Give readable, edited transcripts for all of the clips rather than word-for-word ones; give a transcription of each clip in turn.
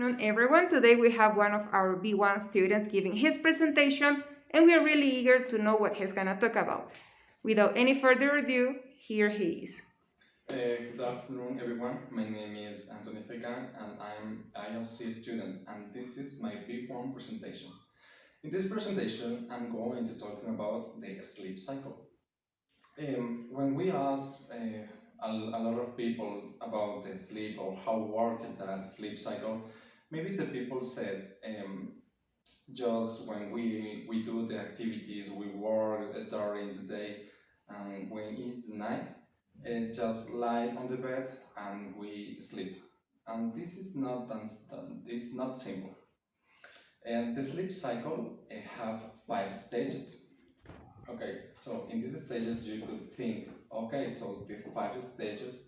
afternoon, everyone. Today we have one of our B1 students giving his presentation, and we are really eager to know what he's going to talk about. Without any further ado, here he is. Good afternoon, everyone. My name is Antony Faican, and I'm ILC student, and this is my B1 presentation. In this presentation, I'm going to talk about the sleep cycle. When we ask a lot of people about the sleep or how work that sleep cycle, maybe the people says just when we do the activities, we work during the day, and when it's the night, just lie on the bed and we sleep. And this is not it's not simple. And the sleep cycle have 5 stages. Okay, so in these stages you could think, okay, so the 5 stages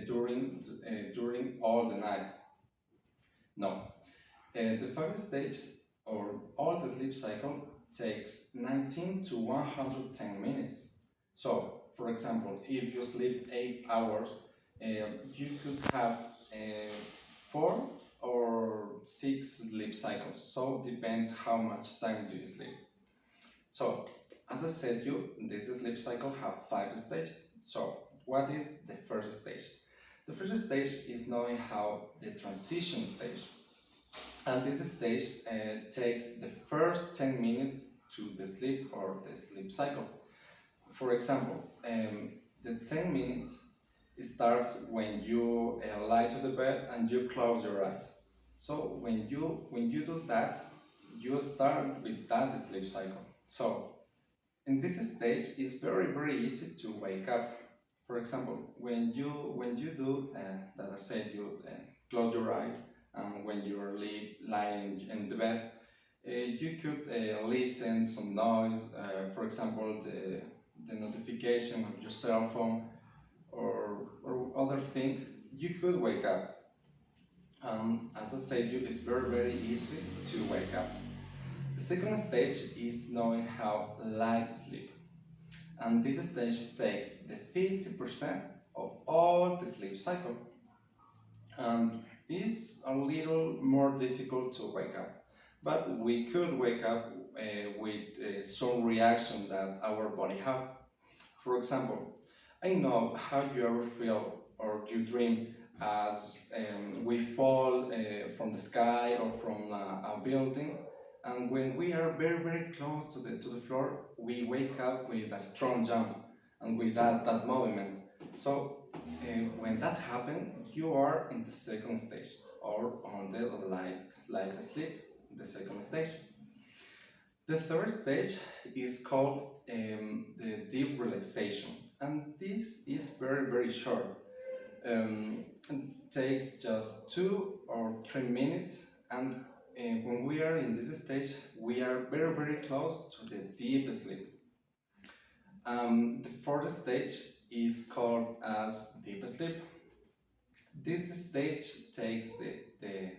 during all the night. No, the 5 stages or all the sleep cycle takes 19 to 110 minutes. So, for example, if you sleep 8 hours, you could have 4 or 6 sleep cycles. So, depends how much time you sleep. So, as I said you, this sleep cycle have 5 stages. So, what is the first stage? The first stage is knowing how the transition stage. And this stage takes the first 10 minutes to the sleep or the sleep cycle. For example, the 10 minutes starts when you lie to the bed and you close your eyes. So when you do that, you start with that sleep cycle. So in this stage, it's very easy to wake up. For example, when you do that, I said you close your eyes, and when you're lying in the bed, you could listen some noise. For example, the notification of your cell phone or other thing. You could wake up. As I said, it's very easy to wake up. The second stage is knowing how light sleep. And this stage takes the 50% of all the sleep cycle, and is a little more difficult to wake up, but we could wake up with some reaction that our body have. For example, I know how you ever feel or you dream as we fall from the sky or from a building, and when we are very close to the floor, we wake up with a strong jump and with that movement. So when that happens, you are in the second stage or on the light sleep, the second stage. The third stage is called the deep relaxation, and this is very short. It takes just 2 or 3 minutes, and when we are in this stage, we are very close to the deep sleep. The fourth stage is called as deep sleep. This stage takes the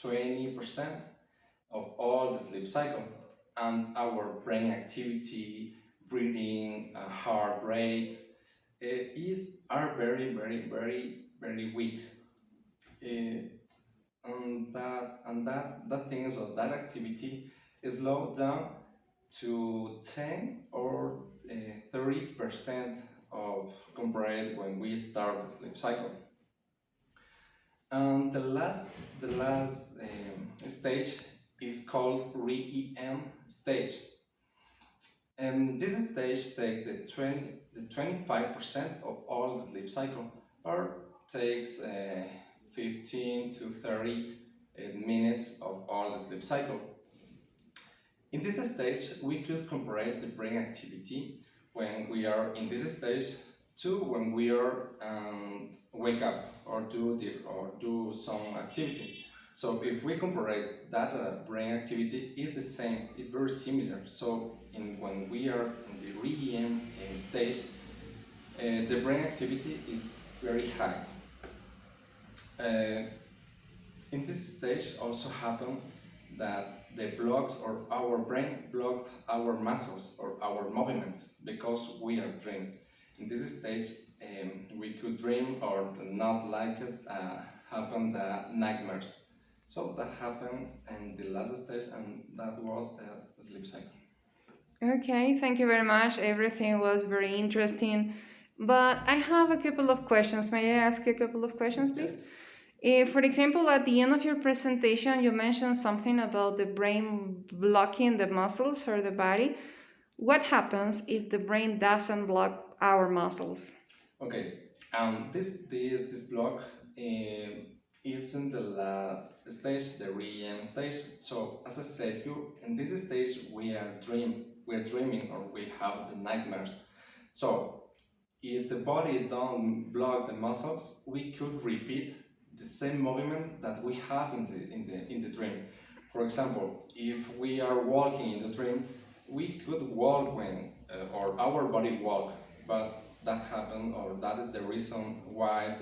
20% of all the sleep cycle, and our brain activity, breathing, heart rate are very weak. That things of that activity is slowed down to 10 or 30% of compared when we start the sleep cycle. And the last stage is called REM stage. And this stage takes the 25% of all the sleep cycle, or takes 15 to 30 minutes of all the sleep cycle. In this stage, we could compare the brain activity when we are in this stage to when we are wake up or do some activity. So if we compare that brain activity, is the same, it's very similar. So when we are in the REM stage, the brain activity is very high. In this stage also happen that the blocks or our brain block our muscles or our movements because we are dreaming. In this stage, we could dream or not like it, happen the nightmares. So that happened in the last stage, and that was the sleep cycle. Okay, thank you very much. Everything was very interesting. But I have a couple of questions. May I ask you a couple of questions, please? Yes. For example, at the end of your presentation, you mentioned something about the brain blocking the muscles or the body. What happens if the brain doesn't block our muscles? Okay, this block is in the last stage, the REM stage. So as I said, you in this stage we're dreaming or we have the nightmares. So if the body don't block the muscles, we could repeat the same movement that we have in the dream. For example, if we are walking in the dream, we could walk when or our body walk, but that happened or that is the reason why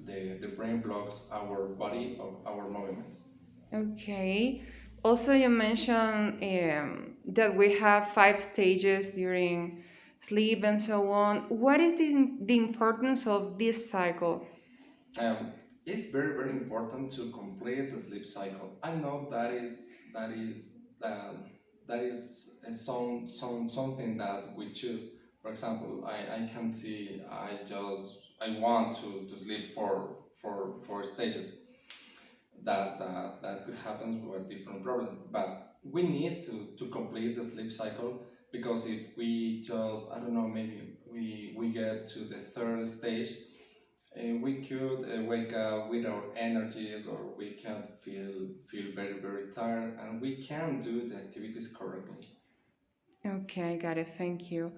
the brain blocks our body or our movements. Okay. Also, you mentioned that we have 5 stages during sleep and so on. What is the importance of this cycle? Um, it's very important to complete the sleep cycle. I know that is something that we choose. For example, I can see I want to sleep for 4 stages. That could happen with different problems. But we need to complete the sleep cycle, because if we just I don't know, maybe we get to the third stage, we could wake up without energies, or we can feel very tired, and we can do the activities correctly. Okay, got it. Thank you.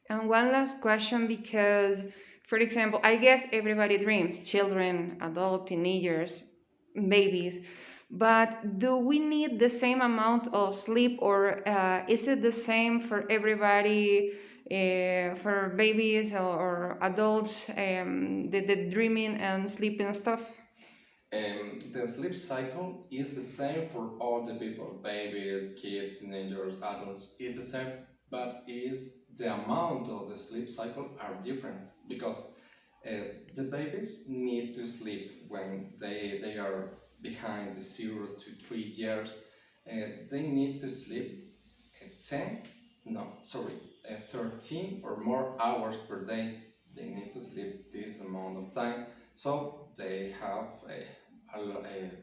And one last question, because, for example, I guess everybody dreams, children, adult, teenagers, babies, but do we need the same amount of sleep, or is it the same for everybody, for babies or adults, the dreaming and sleeping stuff? The sleep cycle is the same for all the people, babies, kids, teenagers, adults. It's the same, but is the amount of the sleep cycle are different, because the babies need to sleep when they are behind the 0 to 3 years. They need to sleep 10, no, sorry, 13 or more hours per day. They need to sleep this amount of time, so they have a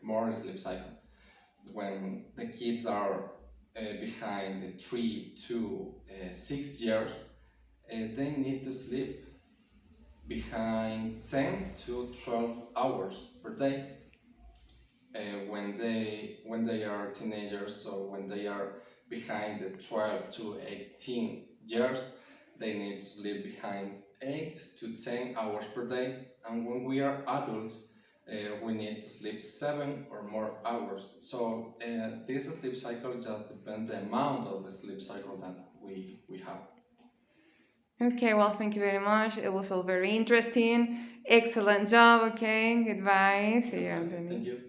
more sleep cycle. When the kids are behind the 3 to 6 years, they need to sleep behind 10 to 12 hours per day. When they are teenagers, so when they are behind the 12 to 18 years, they need to sleep behind 8 to 10 hours per day. And when we are adults, we need to sleep 7 or more hours. So this sleep cycle just depends the amount of the sleep cycle that we have. Okay, well, thank you very much. It was all very interesting. Excellent job. Okay, goodbye. See you, Okay, Anthony. thank you.